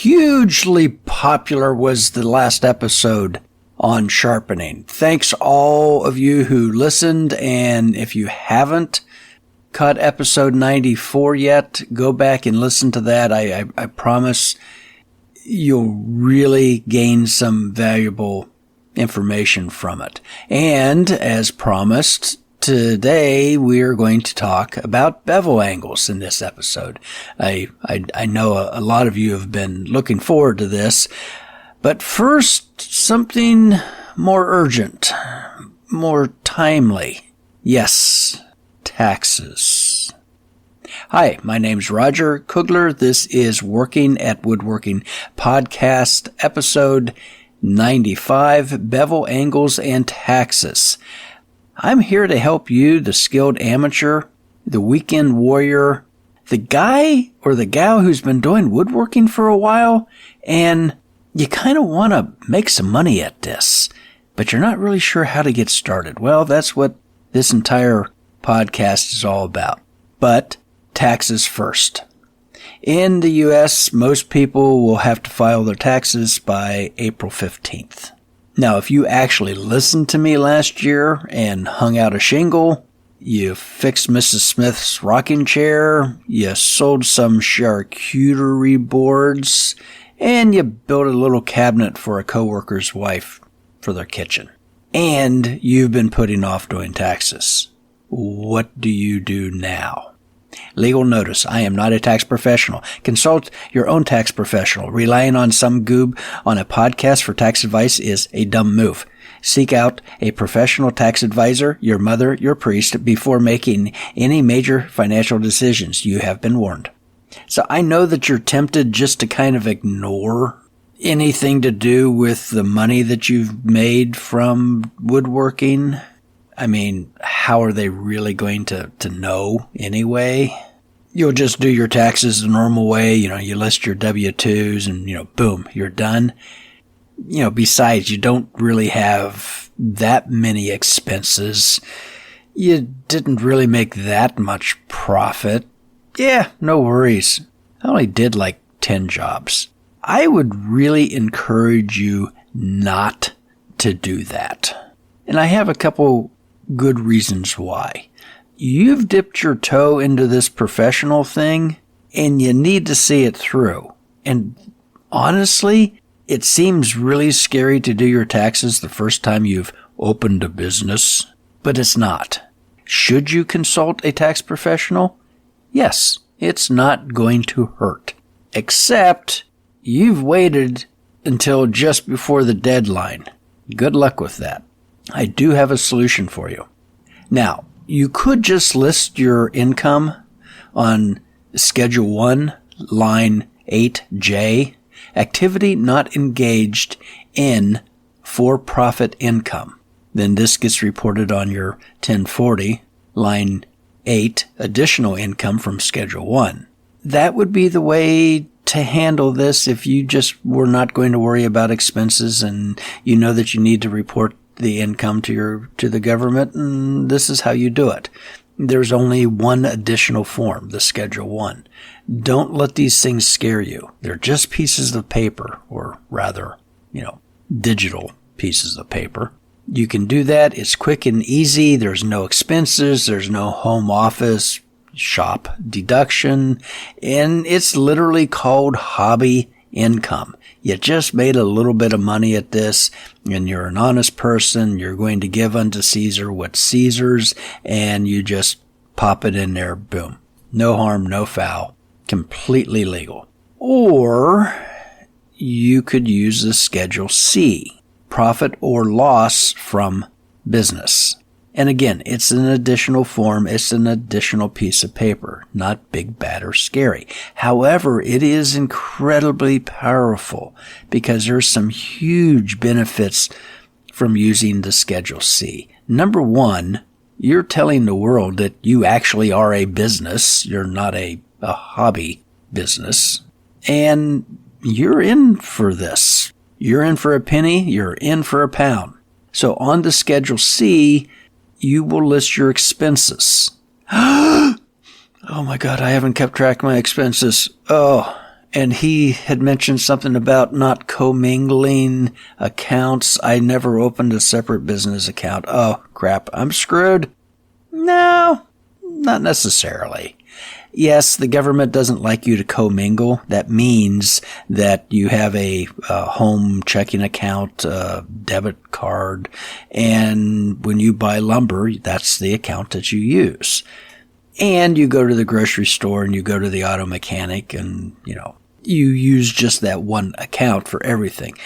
hugely popular was the last episode on sharpening. Thanks all of you who listened, and if you haven't caught episode 94 yet, go back and listen to that. I promise you'll really gain some valuable information from it. And as promised, today we are going to talk about bevel angles in this episode. I know a lot of you have been looking forward to this, but first, something more urgent, more timely. Yes, taxes. Hi, my name's Roger Kugler. This is Working at Woodworking Podcast, episode 95, Bevel Angles and Taxes. I'm here to help you, the skilled amateur, the weekend warrior, the guy or the gal who's been doing woodworking for a while, and you kind of want to make some money at this, but you're not really sure how to get started. Well, that's what this entire podcast is all about. But taxes first. In the U.S., most people will have to file their taxes by April 15th. Now, if you actually listened to me last year and hung out a shingle, you fixed Mrs. Smith's rocking chair, you sold some charcuterie boards, and you built a little cabinet for a coworker's wife for their kitchen, and you've been putting off doing taxes, what do you do now? Legal notice. I am not a tax professional. Consult your own tax professional. Relying on some goob on a podcast for tax advice is a dumb move. Seek out a professional tax advisor, your mother, your priest, before making any major financial decisions. You have been warned. So I know that you're tempted just to kind of ignore anything to do with the money that you've made from woodworking. I mean, how are they really going to know anyway? You'll just do your taxes the normal way. You list your W-2s and, boom, you're done. Besides, you don't really have that many expenses. You didn't really make that much profit. Yeah, no worries. I only did like 10 jobs. I would really encourage you not to do that. And I have a couple good reasons why. You've dipped your toe into this professional thing, and you need to see it through. And honestly, it seems really scary to do your taxes the first time you've opened a business, but it's not. Should you consult a tax professional? Yes, it's not going to hurt. Except you've waited until just before the deadline. Good luck with that. I do have a solution for you. Now, you could just list your income on Schedule 1, line 8J, activity not engaged in for-profit income. Then this gets reported on your 1040, line 8, additional income from Schedule 1. That would be the way to handle this if you just were not going to worry about expenses and you know that you need to report the income to the government, and this is how you do it. There's only one additional form, the Schedule 1. Don't let these things scare you. They're just pieces of paper, or rather, digital pieces of paper. You can do that. It's quick and easy. There's no expenses. There's no home office, shop deduction, and it's literally called hobby income. You just made a little bit of money at this, and you're an honest person. You're going to give unto Caesar what's Caesar's, and you just pop it in there. Boom. No harm, no foul. Completely legal. Or you could use the Schedule C, profit or loss from business. And again, it's an additional form. It's an additional piece of paper, not big, bad, or scary. However, it is incredibly powerful because there's some huge benefits from using the Schedule C. Number one, you're telling the world that you actually are a business. You're not a hobby business. And you're in for this. You're in for a penny. You're in for a pound. So on the Schedule C, you will list your expenses. Oh my God, I haven't kept track of my expenses. Oh, And he had mentioned something about not commingling accounts. I never opened a separate business account. Oh, crap. I'm screwed. No, not necessarily. Yes, the government doesn't like you to commingle. That means that you have a home checking account, debit card, and when you buy lumber, that's the account that you use. And you go to the grocery store and you go to the auto mechanic and, you use just that one account for everything.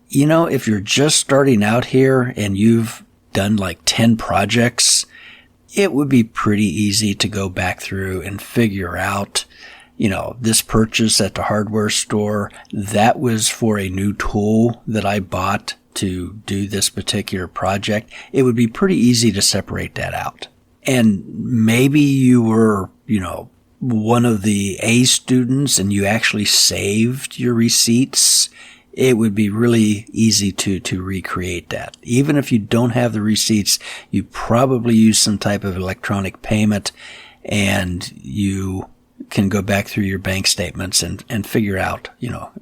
If you're just starting out here and you've done like 10 projects, it would be pretty easy to go back through and figure out, this purchase at the hardware store, that was for a new tool that I bought to do this particular project. It would be pretty easy to separate that out. And maybe you were, one of the A students and you actually saved your receipts. It would be really easy to recreate that. Even if you don't have the receipts, you probably use some type of electronic payment and you can go back through your bank statements and figure out,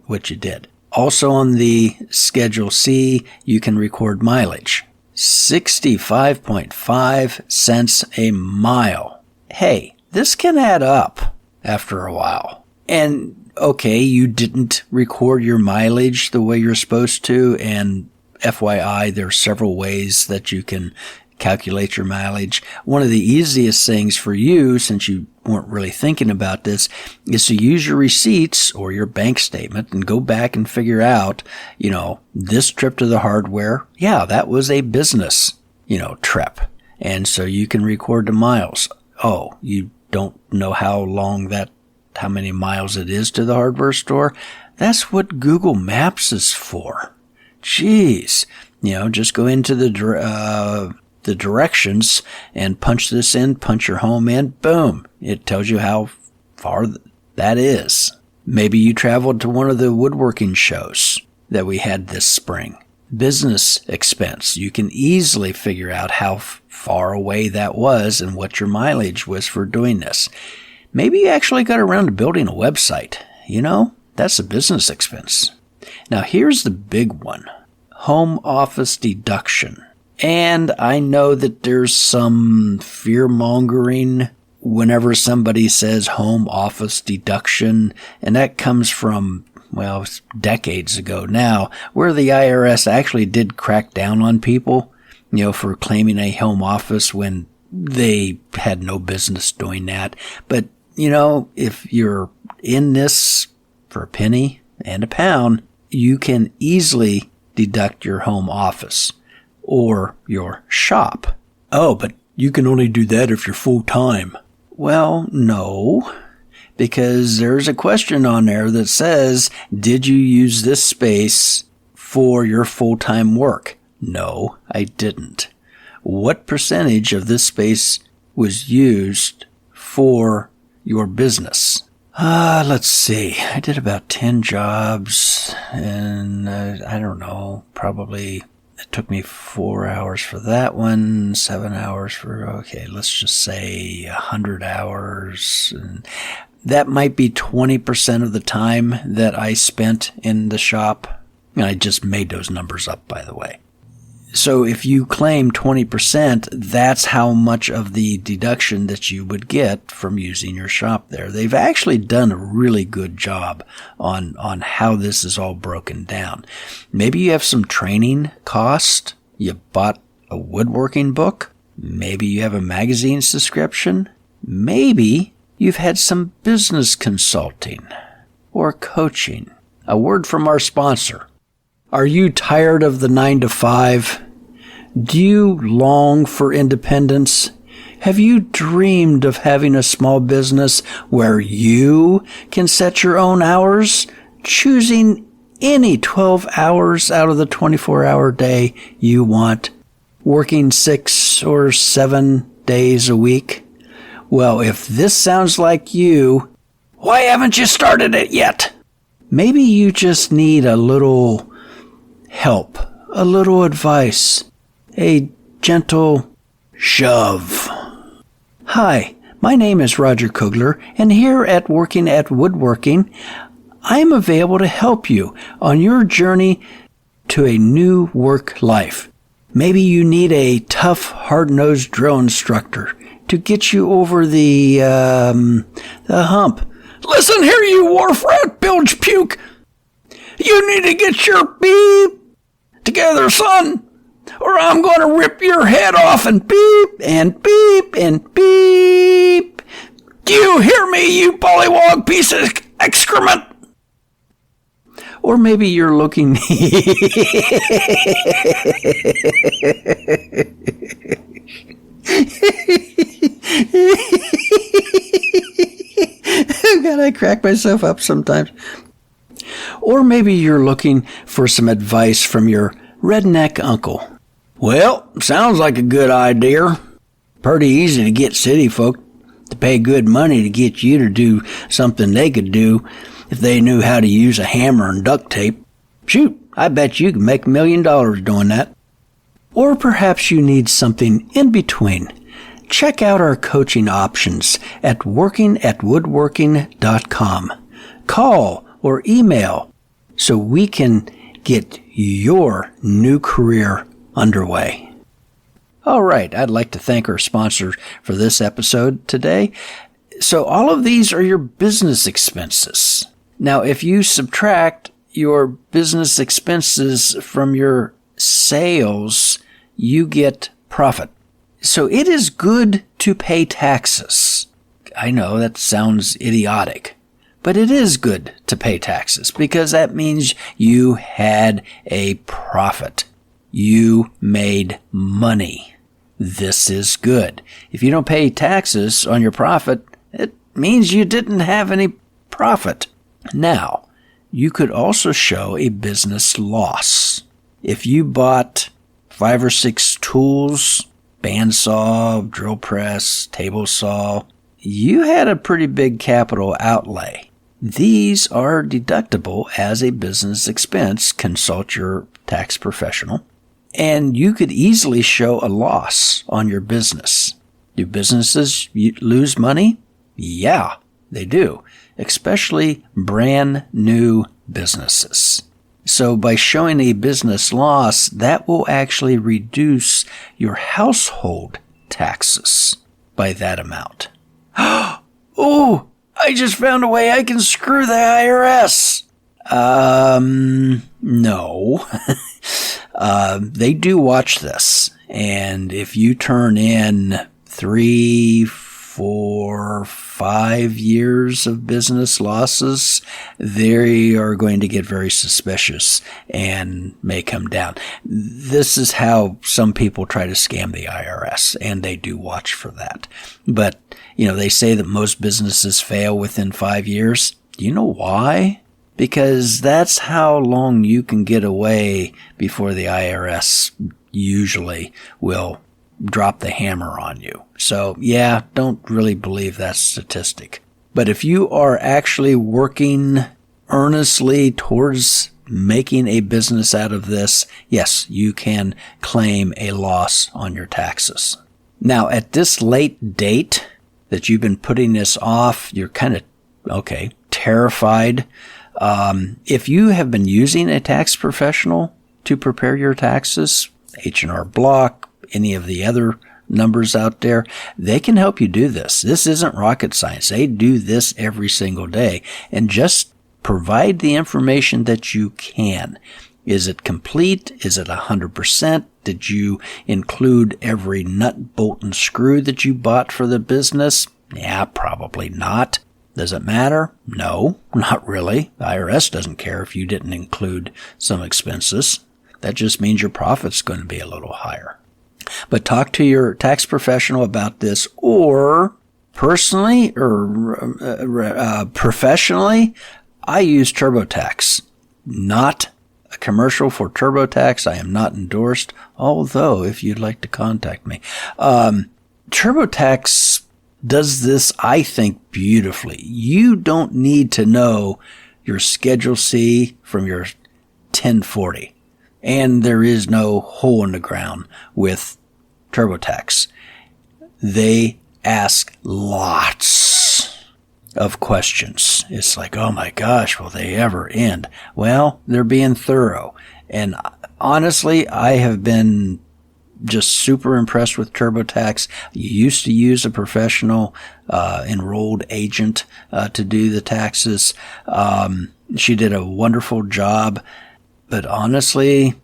what you did. Also on the Schedule C, you can record mileage. 65.5 cents a mile. Hey, this can add up after a while. And okay, you didn't record your mileage the way you're supposed to, and FYI, there are several ways that you can calculate your mileage. One of the easiest things for you, since you weren't really thinking about this, is to use your receipts or your bank statement and go back and figure out, this trip to the hardware, yeah, that was a business, trip. And so you can record the miles. Oh, you don't know how many miles it is to the hardware store? That's what Google Maps is for. Jeez. Just go into the directions and punch this in, punch your home in, boom. It tells you how far that is. Maybe you traveled to one of the woodworking shows that we had this spring. Business expense. You can easily figure out how far away that was and what your mileage was for doing this. Maybe you actually got around to building a website. That's a business expense. Now here's the big one. Home office deduction. And I know that there's some fear-mongering whenever somebody says home office deduction, and that comes from, decades ago now, where the IRS actually did crack down on people, for claiming a home office when they had no business doing that. But, if you're in this for a penny and a pound, you can easily deduct your home office or your shop. Oh, but you can only do that if you're full-time. Well, no, because there's a question on there that says, did you use this space for your full-time work? No, I didn't. What percentage of this space was used for your business? Let's see. I did about 10 jobs, and I don't know, probably it took me 4 hours for that one, 7 hours for, let's just say 100 hours. And that might be 20% of the time that I spent in the shop. And I just made those numbers up, by the way. So if you claim 20%, that's how much of the deduction that you would get from using your shop there. They've actually done a really good job on how this is all broken down. Maybe you have some training cost. You bought a woodworking book. Maybe you have a magazine subscription. Maybe you've had some business consulting or coaching. A word from our sponsor. Are you tired of the 9-to-5? Do you long for independence? Have you dreamed of having a small business where you can set your own hours, choosing any 12 hours out of the 24-hour day you want, working 6 or 7 days a week? Well, if this sounds like you, why haven't you started it yet? Maybe you just need a little help, a little advice, a gentle shove. Hi, my name is Roger Kugler, and here at Working at Woodworking, I am available to help you on your journey to a new work life. Maybe you need a tough, hard-nosed drill instructor to get you over the hump. Listen here, you wharf rat bilge puke. You need to get your beep together, son, or I'm going to rip your head off and beep and beep and beep. Do you hear me, you pollywog piece of excrement? Or maybe you're looking... God, I crack myself up sometimes. Or maybe you're looking for some advice from your redneck uncle. Well, sounds like a good idea. Pretty easy to get city folk to pay good money to get you to do something they could do if they knew how to use a hammer and duct tape. Shoot, I bet you could make $1 million doing that. Or perhaps you need something in between. Check out our coaching options at workingatwoodworking.com. Call or email so we can get your new career underway. All right, I'd like to thank our sponsor for this episode today. So all of these are your business expenses. Now, if you subtract your business expenses from your sales, you get profit. So it is good to pay taxes. I know that sounds idiotic, but it is good to pay taxes because that means you had a profit. You made money. This is good. If you don't pay taxes on your profit, it means you didn't have any profit. Now, you could also show a business loss. If you bought 5 or 6 tools, bandsaw, drill press, table saw, you had a pretty big capital outlay. These are deductible as a business expense. Consult your tax professional. And you could easily show a loss on your business. Do businesses lose money? Yeah, they do, especially brand new businesses. So by showing a business loss, that will actually reduce your household taxes by that amount. Oh, I just found a way I can screw the IRS. No. They do watch this. And if you turn in 3, 4, 5 years of business losses, they are going to get very suspicious and may come down. This is how some people try to scam the IRS, and they do watch for that. But, they say that most businesses fail within 5 years. Do you know why? Because that's how long you can get away before the IRS usually will drop the hammer on you. So, yeah, don't really believe that statistic. But if you are actually working earnestly towards making a business out of this, yes, you can claim a loss on your taxes. Now, at this late date that you've been putting this off, you're kind of, terrified. If you have been using a tax professional to prepare your taxes, H&R Block, any of the other numbers out there, they can help you do this. This isn't rocket science. They do this every single day. And just provide the information that you can. Is it complete? Is it 100%? Did you include every nut, bolt, and screw that you bought for the business? Yeah, probably not. Does it matter? No, not really. The IRS doesn't care if you didn't include some expenses. That just means your profit's going to be a little higher. But talk to your tax professional about this, or personally or professionally, I use TurboTax. Not a commercial for TurboTax. I am not endorsed, although if you'd like to contact me. TurboTax does this, I think, beautifully. You don't need to know your Schedule C from your 1040. And there is no hole in the ground with TurboTax. They ask lots of questions. It's like, oh my gosh, will they ever end? Well, they're being thorough. And honestly, I have been just super impressed with TurboTax. You used to use a professional enrolled agent to do the taxes. She did a wonderful job. But honestly,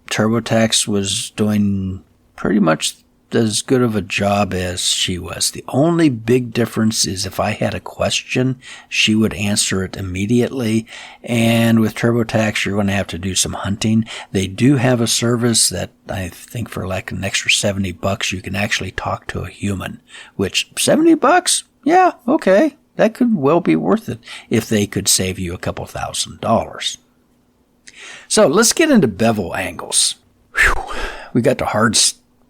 TurboTax was doing pretty much as good of a job as she was. The only big difference is if I had a question, she would answer it immediately. And with TurboTax, you're going to have to do some hunting. They do have a service that I think for like an extra $70, you can actually talk to a human, which $70? Yeah, okay. That could well be worth it if they could save you a couple $1,000s. So let's get into bevel angles. Whew. We got the hard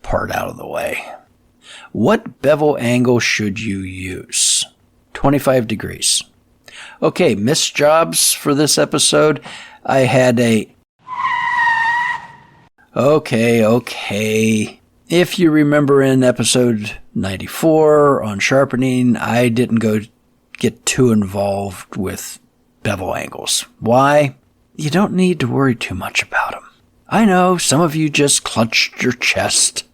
part out of the way. What bevel angle should you use? 25 degrees. Okay, missed jobs for this episode. I had Okay. If you remember in episode 94 on sharpening, I didn't get too involved with bevel angles. Why? You don't need to worry too much about them. I know some of you just clutched your chest.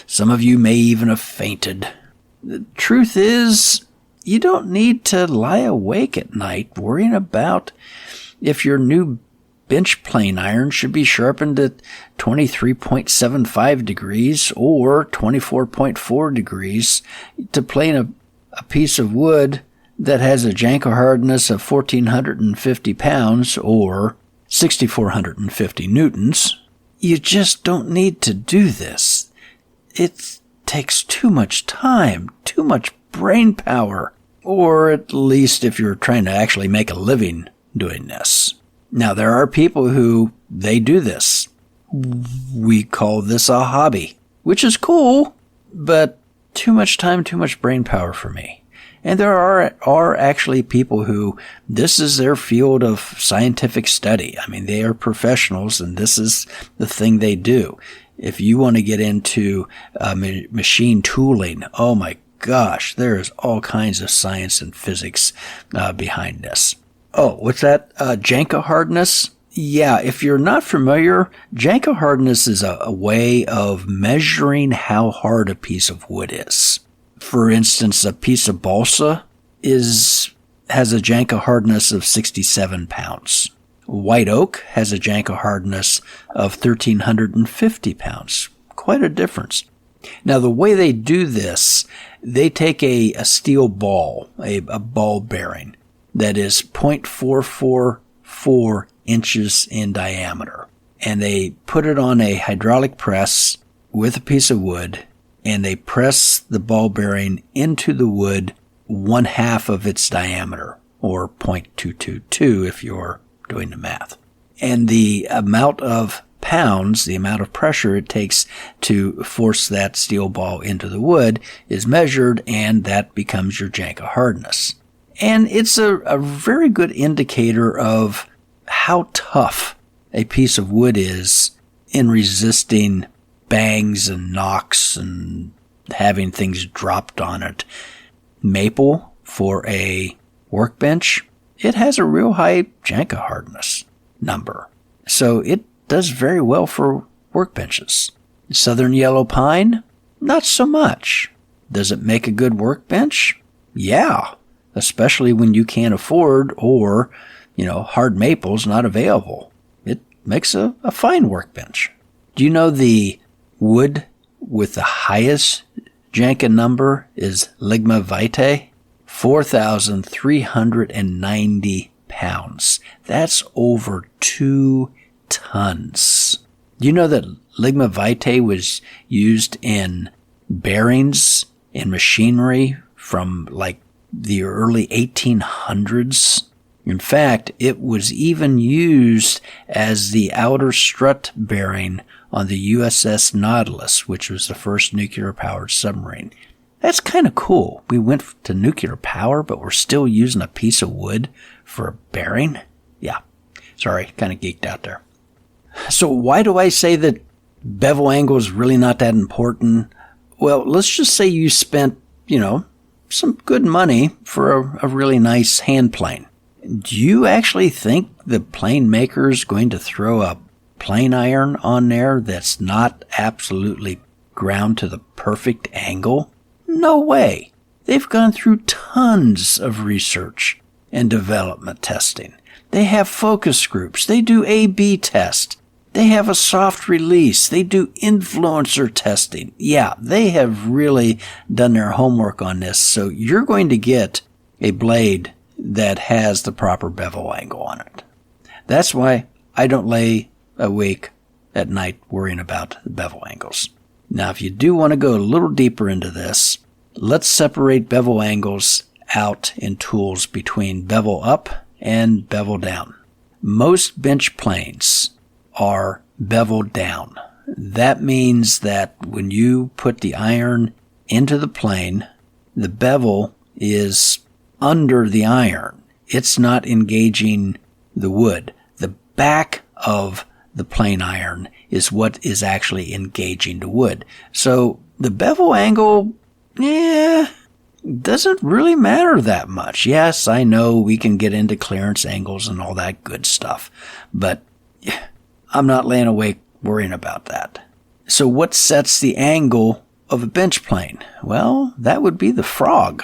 Some of you may even have fainted. The truth is, you don't need to lie awake at night worrying about if your new bench plane iron should be sharpened at 23.75 degrees or 24.4 degrees to plane a piece of wood that has a Janko hardness of 1,450 pounds or 6,450 newtons. You just don't need to do this. It takes too much time, too much brain power, or at least if you're trying to actually make a living doing this. Now, there are people who, they do this. We call this a hobby, which is cool, but too much time, too much brain power for me. And there are actually people who this is their field of scientific study. I mean, they are professionals and this is the thing they do. If you want to get into machine tooling, oh my gosh, there is all kinds of science and physics behind this. Oh, what's that? Janko hardness? Yeah, if you're not familiar, Janko hardness is a way of measuring how hard a piece of wood is. For instance, a piece of balsa has a Janko hardness of 67 pounds. White oak has a Janko hardness of 1,350 pounds. Quite a difference. Now, the way they do this, they take a steel ball, a ball bearing that is 0.444 inches in diameter. And they put it on a hydraulic press with a piece of wood, and they press the ball bearing into the wood 1/2 of its diameter, or 0.222 if you're doing the math. And the amount of pounds, the amount of pressure it takes to force that steel ball into the wood is measured, and that becomes your Janko hardness. And it's a very good indicator of how tough a piece of wood is in resisting bangs and knocks and having things dropped on it. Maple, for a workbench, it has a real high Janko hardness number. So it does very well for workbenches. Southern yellow pine, not so much. Does it make a good workbench? Yeah, especially when you can't afford or, hard maple's not available. It makes a fine workbench. Do you know the wood with the highest Janko number is Ligma vitae? 4,390 pounds. That's over 2 tons. Do you know that Ligma vitae was used in bearings in machinery from like the early 1800s? In fact, it was even used as the outer strut bearing on the USS Nautilus, which was the first nuclear-powered submarine. That's kind of cool. We went to nuclear power, but we're still using a piece of wood for a bearing? Yeah. Sorry, kind of geeked out there. So why do I say that bevel angle is really not that important? Well, let's just say you spent, some good money for a really nice hand plane. Do you actually think the plane maker is going to throw a plane iron on there that's not absolutely ground to the perfect angle? No way. They've gone through tons of research and development testing. They have focus groups. They do A/B test. They have a soft release. They do influencer testing. Yeah, they have really done their homework on this. So you're going to get a blade that has the proper bevel angle on it. That's why I don't lay awake at night worrying about the bevel angles. Now, if you do want to go a little deeper into this, let's separate bevel angles out in tools between bevel up and bevel down. Most bench planes are beveled down. That means that when you put the iron into the plane, the bevel is under the iron. It's not engaging the wood. The back of the plane iron is what is actually engaging the wood. So the bevel angle, doesn't really matter that much. Yes, I know we can get into clearance angles and all that good stuff, but I'm not laying awake worrying about that. So what sets the angle of a bench plane? Well, that would be the frog.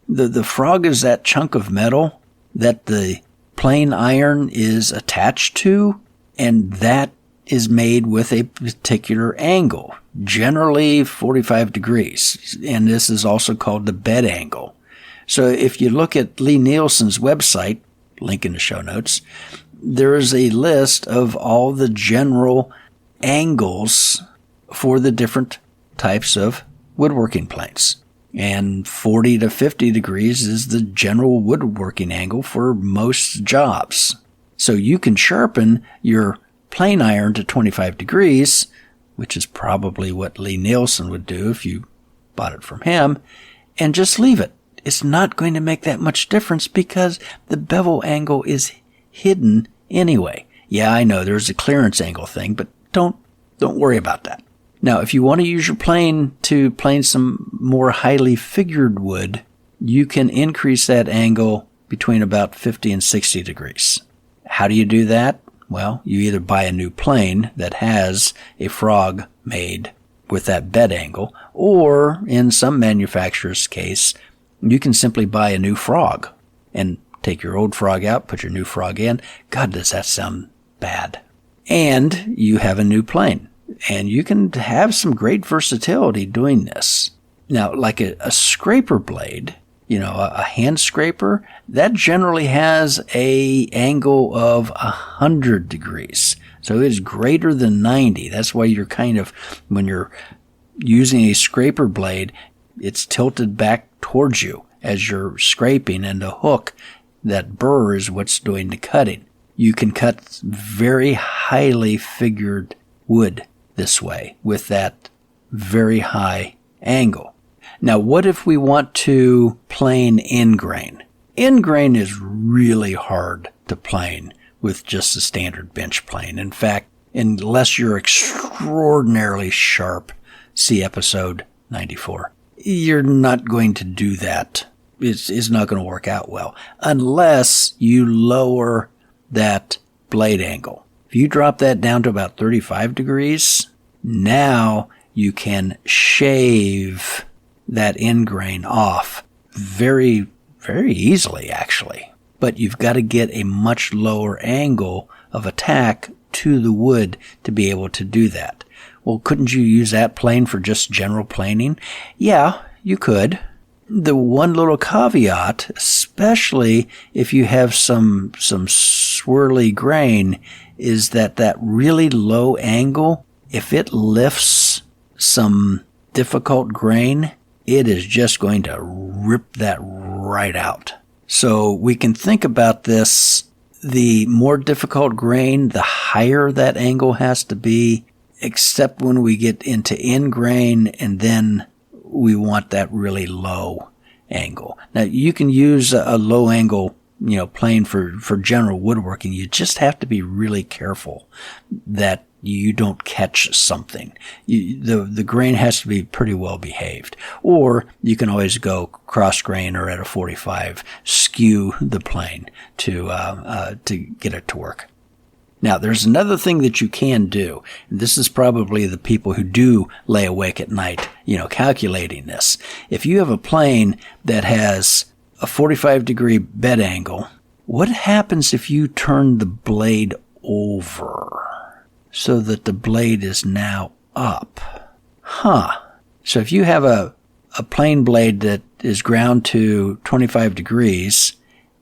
The frog is that chunk of metal that the plane iron is attached to, and that is made with a particular angle, generally 45 degrees, and this is also called the bed angle. So if you look at Lee Nielsen's website, link in the show notes, there is a list of all the general angles for the different types of woodworking planes. And 40 to 50 degrees is the general woodworking angle for most jobs. So you can sharpen your plane iron to 25 degrees, which is probably what Lee Nielsen would do if you bought it from him, and just leave it. It's not going to make that much difference because the bevel angle is hidden anyway. Yeah, I know there's a clearance angle thing, but don't worry about that. Now, if you want to use your plane to plane some more highly figured wood, you can increase that angle between about 50 and 60 degrees. How do you do that? Well, you either buy a new plane that has a frog made with that bed angle, or in some manufacturer's case, you can simply buy a new frog and take your old frog out, put your new frog in. God, does that sound bad. And you have a new plane. And you can have some great versatility doing this. Now, like a scraper blade, a hand scraper, that generally has a angle of 100 degrees. So it is greater than 90. That's why you're when you're using a scraper blade, it's tilted back towards you as you're scraping, and the hook, that burr, is what's doing the cutting. You can cut very highly figured wood this way with that very high angle. Now, what if we want to plane end grain? End grain is really hard to plane with just a standard bench plane. In fact, unless you're extraordinarily sharp, see episode 94, you're not going to do that. It's not going to work out well unless you lower that blade angle. If you drop that down to about 35 degrees, now you can shave that end grain off very, very easily, actually. But you've got to get a much lower angle of attack to the wood to be able to do that. Well, couldn't you use that plane for just general planing? Yeah, you could. The one little caveat, especially if you have some swirly grain, is that really low angle, if it lifts some difficult grain, it is just going to rip that right out. So we can think about this. The more difficult grain, the higher that angle has to be, except when we get into end grain, and then we want that really low angle. Now, you can use a low angle plane for general woodworking, you just have to be really careful that you don't catch something. The grain has to be pretty well behaved. Or you can always go cross grain or at a 45, skew the plane to get it to work. Now, there's another thing that you can do. And this is probably the people who do lay awake at night, calculating this. If you have a plane that has a 45-degree bed angle, what happens if you turn the blade over so that the blade is now up? So if you have a plane blade that is ground to 25 degrees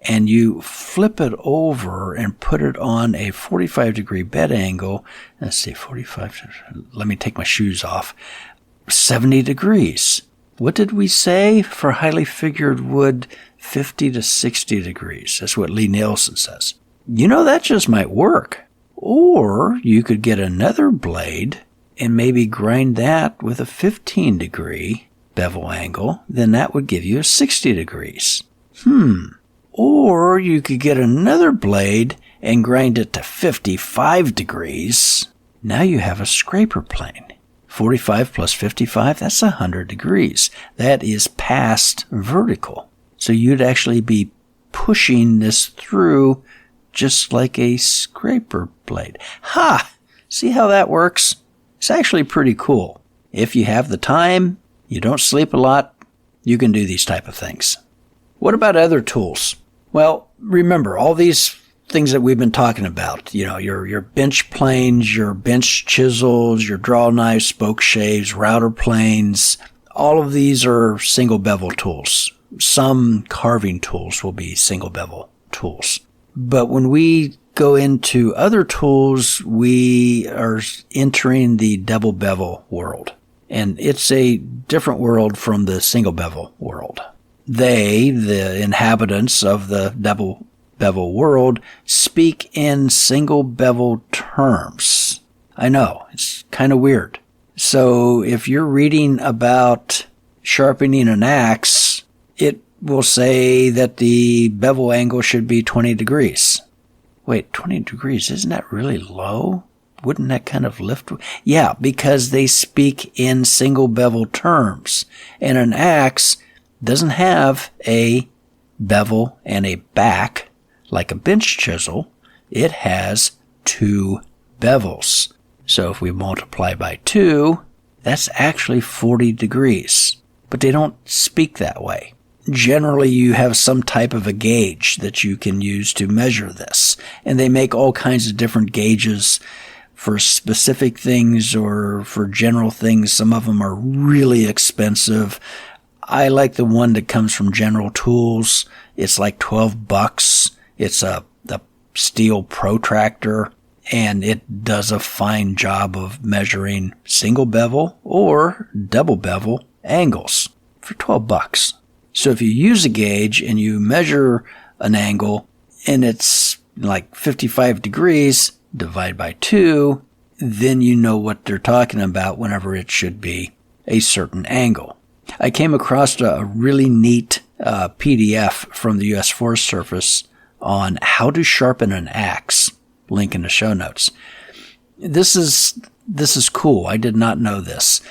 and you flip it over and put it on a 45-degree bed angle, let's see, 45, let me take my shoes off, 70 degrees. What did we say for highly figured wood? 50 to 60 degrees. That's what Lee Nielsen says. That just might work. Or you could get another blade and maybe grind that with a 15-degree bevel angle. Then that would give you a 60 degrees. Or you could get another blade and grind it to 55 degrees. Now you have a scraper plane. 45 plus 55, that's 100 degrees. That is past vertical. So you'd actually be pushing this through just like a scraper blade. See how that works? It's actually pretty cool. If you have the time, you don't sleep a lot, you can do these type of things. What about other tools? Well, remember, all these things that we've been talking about, your bench planes, your bench chisels, your draw knives, spoke shaves, router planes, all of these are single bevel tools. Some carving tools will be single bevel tools. But when we go into other tools, we are entering the double bevel world. And it's a different world from the single bevel world. They, the inhabitants of the double bevel world, speak in single bevel terms. I know, it's kind of weird. So if you're reading about sharpening an axe, it will say that the bevel angle should be 20 degrees. Wait, 20 degrees, isn't that really low? Wouldn't that kind of lift? Yeah, because they speak in single bevel terms. And an axe doesn't have a bevel and a back like a bench chisel. It has 2 bevels. So if we multiply by 2, that's actually 40 degrees. But they don't speak that way. Generally, you have some type of a gauge that you can use to measure this. And they make all kinds of different gauges for specific things or for general things. Some of them are really expensive. I like the one that comes from General Tools. It's like $12. It's a steel protractor, and it does a fine job of measuring single bevel or double bevel angles for $12. So if you use a gauge and you measure an angle and it's like 55 degrees, divide by 2, then you know what they're talking about whenever it should be a certain angle. I came across a really neat PDF from the U.S. Forest Service on how to sharpen an axe. Link in the show notes. This is cool. I did not know this.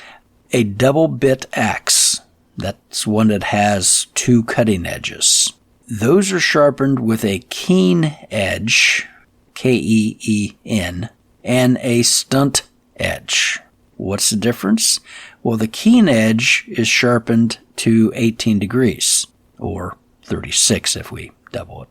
A double bit axe. That's one that has 2 cutting edges. Those are sharpened with a keen edge, K-E-E-N, and a stunt edge. What's the difference? Well, the keen edge is sharpened to 18 degrees, or 36 if we double it.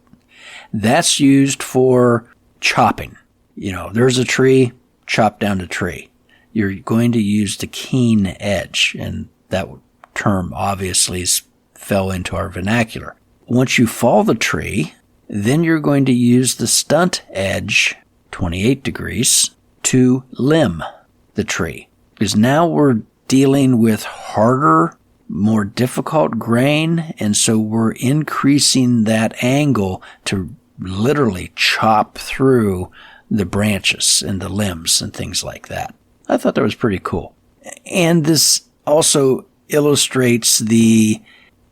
That's used for chopping. There's a tree, chop down the tree. You're going to use the keen edge, and that term obviously fell into our vernacular. Once you fall the tree, then you're going to use the stunt edge, 28 degrees, to limb the tree. Because now we're dealing with harder, more difficult grain, and so we're increasing that angle to literally chop through the branches and the limbs and things like that. I thought that was pretty cool. And this also illustrates the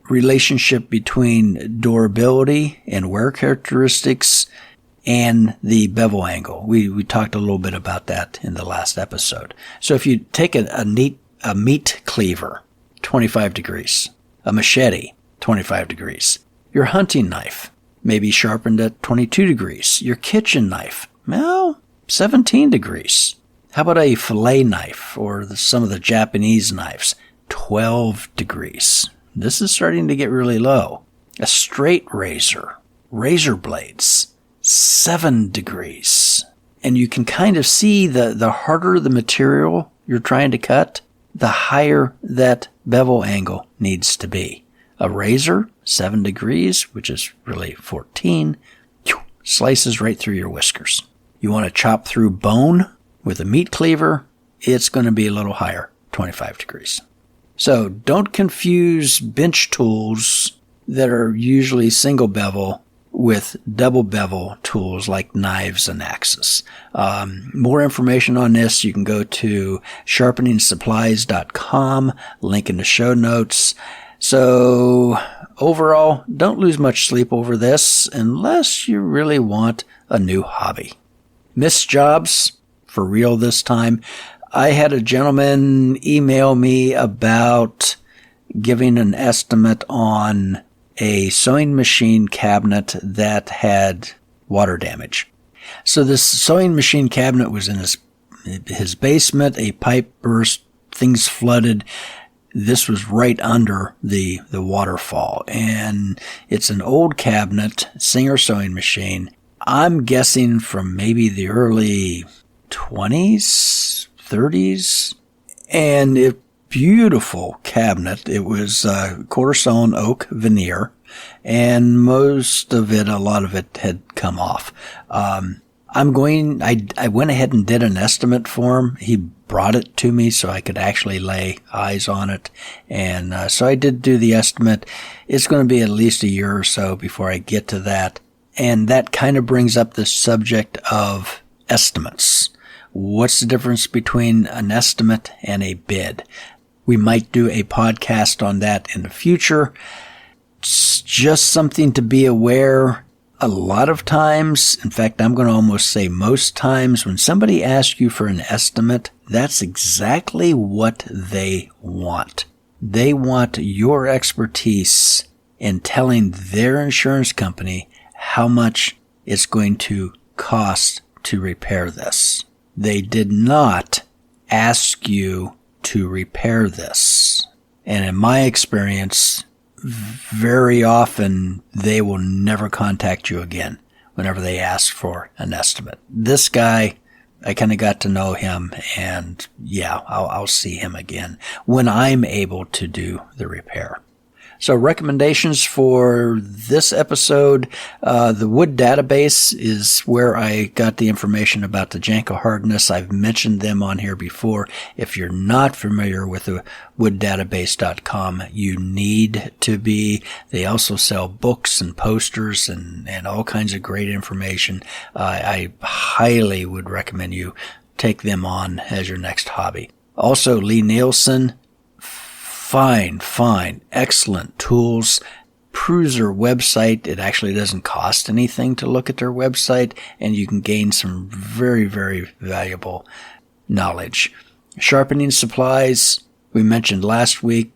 relationship between durability and wear characteristics and the bevel angle. We talked a little bit about that in the last episode. So if you take a meat cleaver, 25 degrees, a machete, 25 degrees, your hunting knife may be sharpened at 22 degrees, your kitchen knife, 17 degrees. How about a fillet knife or some of the Japanese knives, 12 degrees. This is starting to get really low. A straight razor blades, 7 degrees. And you can kind of see the harder the material you're trying to cut, the higher that bevel angle needs to be. A razor, 7 degrees, which is really 14, slices right through your whiskers. You want to chop through bone with a meat cleaver, it's going to be a little higher, 25 degrees. So don't confuse bench tools that are usually single bevel with double bevel tools like knives and axes. More information on this, you can go to sharpeningsupplies.com, link in the show notes. So overall, don't lose much sleep over this unless you really want a new hobby. Missed jobs, for real this time. I had a gentleman email me about giving an estimate on a sewing machine cabinet that had water damage. So this sewing machine cabinet was in his basement, a pipe burst, things flooded. This was right under the waterfall, and it's an old cabinet, Singer sewing machine. I'm guessing from maybe the early 20s, 30s, and a beautiful cabinet. It was quarter sawn oak veneer, and most of it, a lot of it had come off. I went ahead and did an estimate for him. He brought it to me so I could actually lay eyes on it. And so I did do the estimate. It's going to be at least a year or so before I get to that. And that kind of brings up the subject of estimates. What's the difference between an estimate and a bid? We might do a podcast on that in the future. It's just something to be aware. A lot of times, in fact, I'm going to almost say most times, when somebody asks you for an estimate, that's exactly what they want. They want your expertise in telling their insurance company how much it's going to cost to repair this. They did not ask you to repair this. And in my experience, very often they will never contact you again whenever they ask for an estimate. This guy, I kind of got to know him, and yeah, I'll see him again when I'm able to do the repair. So recommendations for this episode, the wood database is where I got the information about the Janko hardness. I've mentioned them on here before. If you're not familiar with the wooddatabase.com, you need to be. They also sell books and posters and all kinds of great information. I highly would recommend you take them on as your next hobby. Also, Lee Nielsen. Fine, excellent tools. Peruse their website. It actually doesn't cost anything to look at their website, and you can gain some very, very valuable knowledge. Sharpening supplies, we mentioned last week.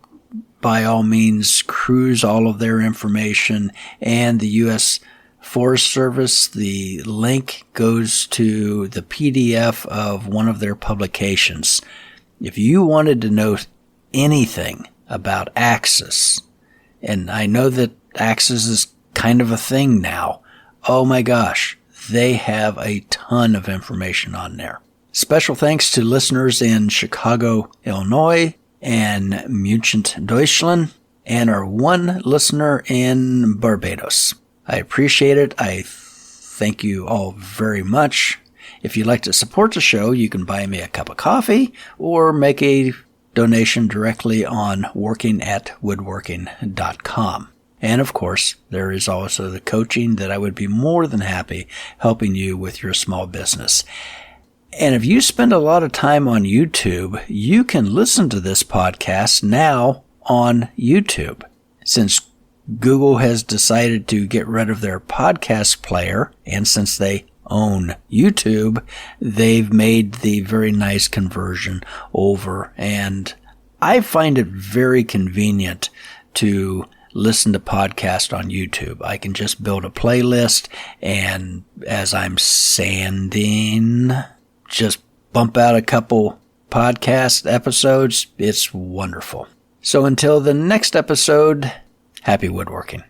By all means, cruise all of their information, and the U.S. Forest Service. The link goes to the PDF of one of their publications. If you wanted to know anything about axes, and I know that axes is kind of a thing now. Oh my gosh, they have a ton of information on there. Special thanks to listeners in Chicago, Illinois, and München, Deutschland, and our one listener in Barbados. I appreciate it. I thank you all very much. If you'd like to support the show, you can buy me a cup of coffee or make a donation directly on workingatwoodworking.com. And of course, there is also the coaching that I would be more than happy helping you with your small business. And if you spend a lot of time on YouTube, you can listen to this podcast now on YouTube. Since Google has decided to get rid of their podcast player, and since they own YouTube, they've made the very nice conversion over, and I find it very convenient to listen to podcasts on YouTube. I can just build a playlist, and as I'm sanding, just bump out a couple podcast episodes. It's wonderful. So until the next episode, happy woodworking.